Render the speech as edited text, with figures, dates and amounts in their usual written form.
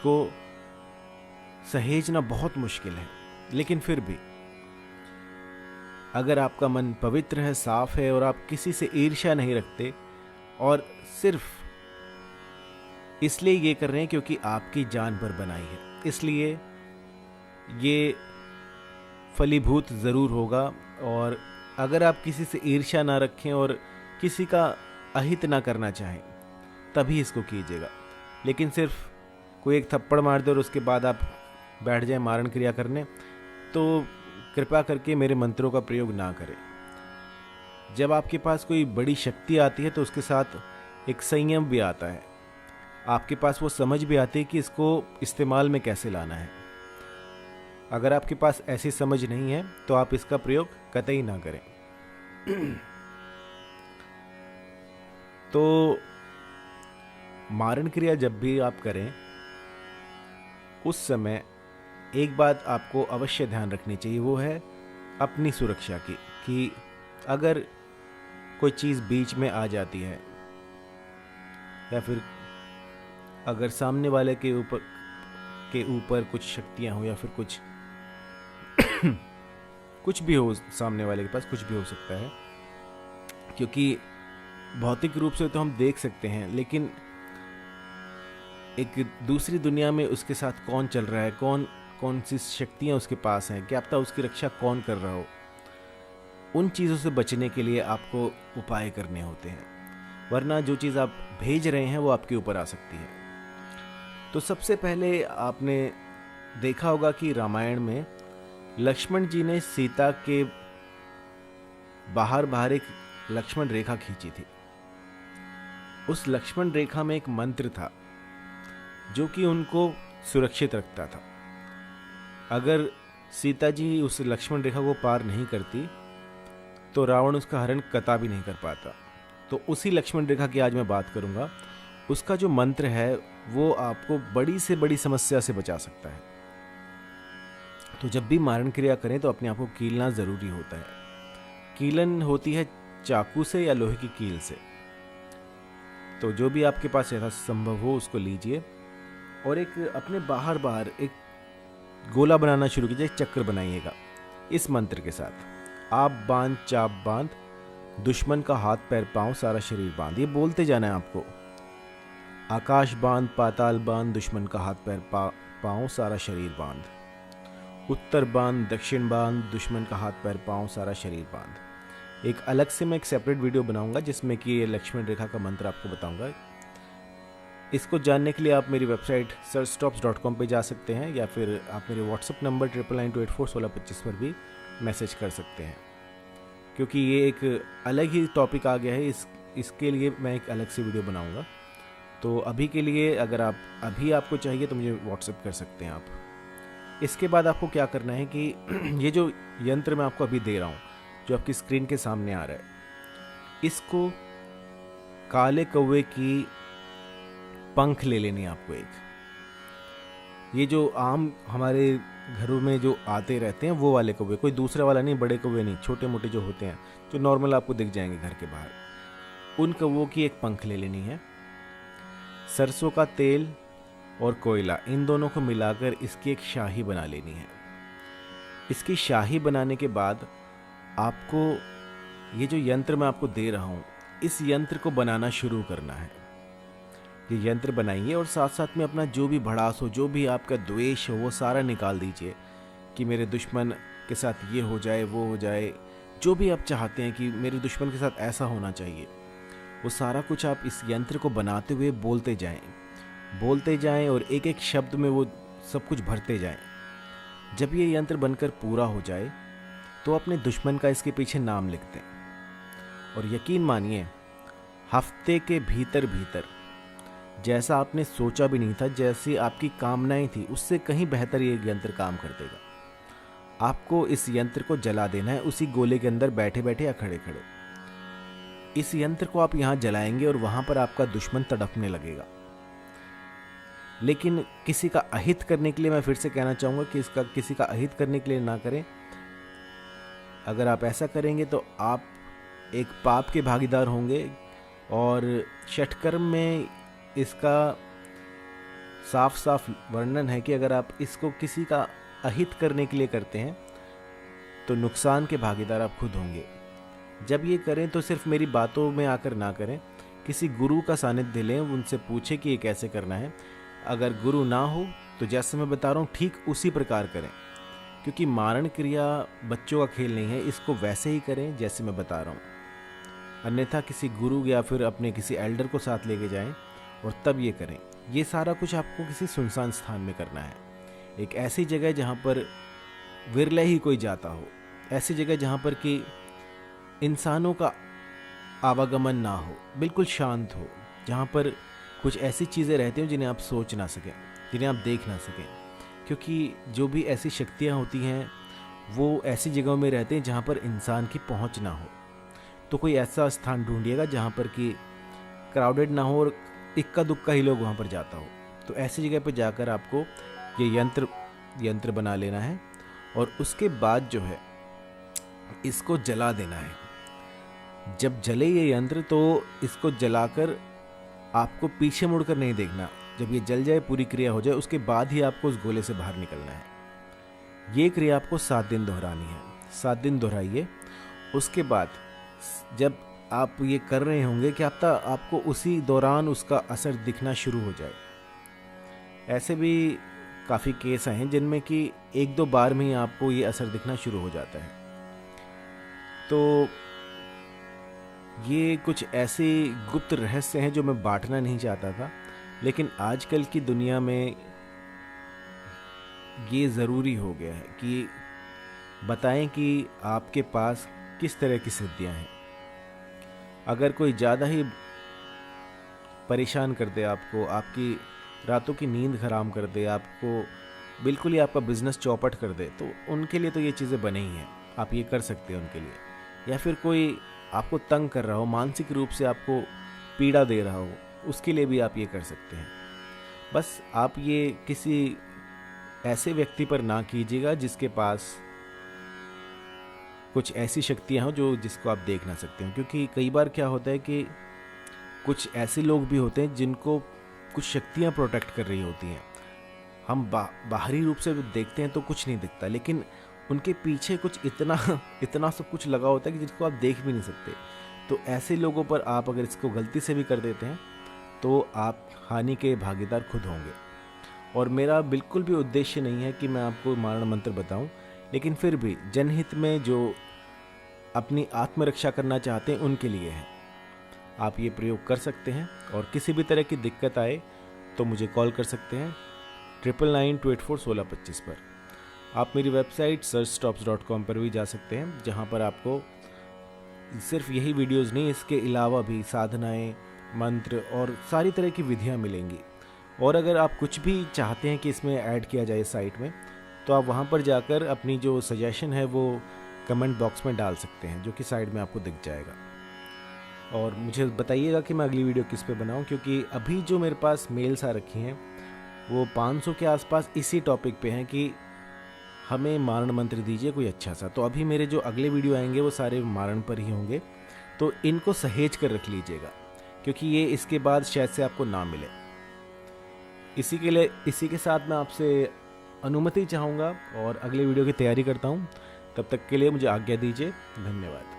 को सहेजना बहुत मुश्किल है। लेकिन फिर भी अगर आपका मन पवित्र है, साफ है और आप किसी से ईर्ष्या नहीं रखते और सिर्फ इसलिए ये कर रहे हैं क्योंकि आपकी जान पर बनाई है, इसलिए ये फलीभूत ज़रूर होगा। और अगर आप किसी से ईर्ष्या ना रखें और किसी का अहित ना करना चाहें तभी इसको कीजिएगा। लेकिन सिर्फ कोई एक थप्पड़ मार दे और उसके बाद आप बैठ जाएं मारण क्रिया करने, तो कृपया करके मेरे मंत्रों का प्रयोग ना करें। जब आपके पास कोई बड़ी शक्ति आती है तो उसके साथ एक संयम भी आता है। आपके पास वो समझ भी आती है कि इसको इस्तेमाल में कैसे लाना है। अगर आपके पास ऐसी समझ नहीं है तो आप इसका प्रयोग कतई ना करें। तो मारण क्रिया जब भी आप करें उस समय एक बात आपको अवश्य ध्यान रखनी चाहिए, वो है अपनी सुरक्षा की। कि अगर कोई चीज़ बीच में आ जाती है या फिर अगर सामने वाले के ऊपर कुछ शक्तियां हो या फिर कुछ कुछ भी हो, सामने वाले के पास कुछ भी हो सकता है, क्योंकि भौतिक रूप से तो हम देख सकते हैं, लेकिन एक दूसरी दुनिया में उसके साथ कौन चल रहा है, कौन सी शक्तियां उसके पास हैं, क्या पता उसकी रक्षा कौन कर रहा हो। उन चीज़ों से बचने के लिए आपको उपाय करने होते हैं, वरना जो चीज़ आप भेज रहे हैं वो आपके ऊपर आ सकती है। तो सबसे पहले आपने देखा होगा कि रामायण में लक्ष्मण जी ने सीता के बाहर एक लक्ष्मण रेखा खींची थी। उस लक्ष्मण रेखा में एक मंत्र था जो कि उनको सुरक्षित रखता था। अगर सीता जी उस लक्ष्मण रेखा को पार नहीं करती तो रावण उसका हरण कतई भी नहीं कर पाता। तो उसी लक्ष्मण रेखा की आज मैं बात करूंगा। उसका जो मंत्र है वो आपको बड़ी से बड़ी समस्या से बचा सकता है। तो जब भी मारण क्रिया करें तो अपने आप को कीलना जरूरी होता है। कीलन होती है चाकू से या लोहे की कील से। तो जो भी आपके पास ऐसा संभव हो उसको लीजिए और एक अपने बाहर एक गोला बनाना शुरू कीजिए, एक चक्र बनाइएगा इस मंत्र के साथ। आप बांध चाप बांध, दुश्मन का हाथ पैर पांव सारा शरीर बांध। ये बोलते जाना है आपको। आकाश बांध पाताल बांध, दुश्मन का हाथ पैर पांव सारा शरीर बांध। उत्तर बांध दक्षिण बांध, दुश्मन का हाथ पैर पांव सारा शरीर बांध। एक अलग से मैं एक सेपरेट वीडियो बनाऊंगा जिसमें कि ये लक्ष्मण रेखा का मंत्र आपको बताऊंगा। इसको जानने के लिए आप मेरी वेबसाइट searchstops.com पे जा सकते हैं या फिर आप मेरे व्हाट्सएप नंबर 9992841625 पर भी मैसेज कर सकते हैं, क्योंकि ये एक अलग ही टॉपिक आ गया है। इसके लिए मैं एक अलग से वीडियो बनाऊंगा। तो अभी के लिए अगर अभी आपको चाहिए तो मुझे व्हाट्सएप कर सकते हैं आप। इसके बाद आपको क्या करना है कि ये जो यंत्र मैं आपको अभी दे रहा हूँ जो आपकी स्क्रीन के सामने आ रहा है, इसको काले कौवे की पंख ले लेनी है आपको एक। ये जो आम हमारे घरों में जो आते रहते हैं वो वाले कौवे, कोई दूसरा वाला नहीं, बड़े कौवे नहीं, छोटे मोटे जो होते हैं जो नॉर्मल आपको दिख जाएंगे घर के बाहर, उन कौवों की एक पंख ले लेनी है। सरसों का तेल और कोयला इन दोनों को मिलाकर इसकी एक शाही बना लेनी है। इसकी शाही बनाने के बाद आपको ये जो यंत्र मैं आपको दे रहा हूँ इस यंत्र को बनाना शुरू करना है। ये यंत्र बनाइए और साथ साथ में अपना जो भी भड़ास हो, जो भी आपका द्वेष हो, वो सारा निकाल दीजिए कि मेरे दुश्मन के साथ ये हो जाए, वो हो जाए, जो भी आप चाहते हैं कि मेरे दुश्मन के साथ ऐसा होना चाहिए, वो सारा कुछ आप इस यंत्र को बनाते हुए बोलते जाएं और एक एक शब्द में वो सब कुछ भरते जाएं। जब ये यंत्र बनकर पूरा हो जाए तो अपने दुश्मन का इसके पीछे नाम लिख दें और यकीन मानिए हफ्ते के भीतर जैसा आपने सोचा भी नहीं था, जैसी आपकी कामनाएं थी, उससे कहीं बेहतर ये यंत्र काम कर देगा। आपको इस यंत्र को जला देना है उसी गोले के अंदर बैठे बैठे या खड़े खड़े। इस यंत्र को आप यहां जलाएंगे और वहां पर आपका दुश्मन तड़पने लगेगा। लेकिन किसी का अहित करने के लिए मैं फिर से कहना चाहूंगा कि किसी का अहित करने के लिए ना करें। अगर आप ऐसा करेंगे तो आप एक पाप के भागीदार होंगे और षटकर्म में इसका साफ साफ वर्णन है कि अगर आप इसको किसी का अहित करने के लिए करते हैं तो नुकसान के भागीदार आप खुद होंगे। जब ये करें तो सिर्फ मेरी बातों में आकर ना करें, किसी गुरु का सानिध्य लें, उनसे पूछें कि ये कैसे करना है। अगर गुरु ना हो तो जैसे मैं बता रहा हूँ ठीक उसी प्रकार करें, क्योंकि मारण क्रिया बच्चों का खेल नहीं है, इसको वैसे ही करें जैसे मैं बता रहा हूँ। अन्यथा किसी गुरु या फिर अपने किसी एल्डर को साथ लेके जाएं और तब ये करें। ये सारा कुछ आपको किसी सुनसान स्थान में करना है, एक ऐसी जगह जहाँ पर विरले ही कोई जाता हो, ऐसी जगह जहाँ पर कि इंसानों का आवागमन ना हो, बिल्कुल शांत हो, जहाँ पर कुछ ऐसी चीज़ें रहती हैं जिन्हें आप सोच ना सकें, जिन्हें आप देख ना सकें। क्योंकि जो भी ऐसी शक्तियाँ होती हैं वो ऐसी जगहों में रहते हैं जहाँ पर इंसान की पहुँच ना हो। तो कोई ऐसा स्थान ढूंढिएगा जहाँ पर कि क्राउडेड ना हो और इक्का दुक्का ही लोग वहाँ पर जाता हो। तो ऐसी जगह पर जाकर आपको ये यंत्र बना लेना है और उसके बाद जो है इसको जला देना है। जब जले ये यंत्र तो इसको जलाकर आपको पीछे मुड़कर नहीं देखना। जब ये जल जाए, पूरी क्रिया हो जाए, उसके बाद ही आपको उस गोले से बाहर निकलना है। ये क्रिया आपको 7 दिन दोहरानी है। 7 दिन दोहराइए। उसके बाद जब आप ये कर रहे होंगे क्या पता आपको उसी दौरान उसका असर दिखना शुरू हो जाए। ऐसे भी काफ़ी केस आए हैं जिनमें कि 1-2 बार में ही आपको ये असर दिखना शुरू हो जाता है। तो ये कुछ ऐसे गुप्त रहस्य हैं जो मैं बांटना नहीं चाहता था, लेकिन आजकल की दुनिया में ये ज़रूरी हो गया है कि बताएं कि आपके पास किस तरह की सिद्धियां हैं। अगर कोई ज़्यादा ही परेशान कर दे आपको, आपकी रातों की नींद हराम कर दे, आपको बिल्कुल ही आपका बिजनेस चौपट कर दे, तो उनके लिए तो ये चीज़ें बने ही हैं, आप ये कर सकते हैं उनके लिए। या फिर कोई आपको तंग कर रहा हो, मानसिक रूप से आपको पीड़ा दे रहा हो, उसके लिए भी आप ये कर सकते हैं। बस आप ये किसी ऐसे व्यक्ति पर ना कीजिएगा जिसके पास कुछ ऐसी शक्तियां हो जो जिसको आप देख ना सकते हो। क्योंकि कई बार क्या होता है कि कुछ ऐसे लोग भी होते हैं जिनको कुछ शक्तियां प्रोटेक्ट कर रही होती हैं। हम बाहरी रूप से देखते हैं तो कुछ नहीं दिखता, लेकिन उनके पीछे कुछ इतना सब कुछ लगा होता है कि जिसको आप देख भी नहीं सकते। तो ऐसे लोगों पर आप अगर इसको गलती से भी कर देते हैं तो आप हानि के भागीदार खुद होंगे। और मेरा बिल्कुल भी उद्देश्य नहीं है कि मैं आपको मारण मंत्र बताऊं, लेकिन फिर भी जनहित में जो अपनी आत्मरक्षा करना चाहते हैं उनके लिए है। आप ये प्रयोग कर सकते हैं और किसी भी तरह की दिक्कत आए तो मुझे कॉल कर सकते हैं 9992841625 पर। आप मेरी वेबसाइट searchstops.com पर भी जा सकते हैं, जहां पर आपको सिर्फ यही वीडियोस नहीं, इसके अलावा भी साधनाएं, मंत्र और सारी तरह की विधियां मिलेंगी। और अगर आप कुछ भी चाहते हैं कि इसमें ऐड किया जाए साइट में, तो आप वहां पर जाकर अपनी जो सजेशन है वो कमेंट बॉक्स में डाल सकते हैं, जो कि साइड में आपको दिख जाएगा। और मुझे बताइएगा कि मैं अगली वीडियो किस पे बनाऊं, क्योंकि अभी जो मेरे पास मेल्स आ रखी हैं वो 500 के आसपास इसी टॉपिक पे हैं कि हमें मारण मंत्र दीजिए कोई अच्छा सा। तो अभी मेरे जो अगले वीडियो आएंगे वो सारे मारण पर ही होंगे, तो इनको सहेज कर रख लीजिएगा, क्योंकि ये इसके बाद शायद से आपको ना मिले। इसी के साथ मैं आपसे अनुमति चाहूँगा और अगले वीडियो की तैयारी करता हूँ। तब तक के लिए मुझे आज्ञा दीजिए। धन्यवाद।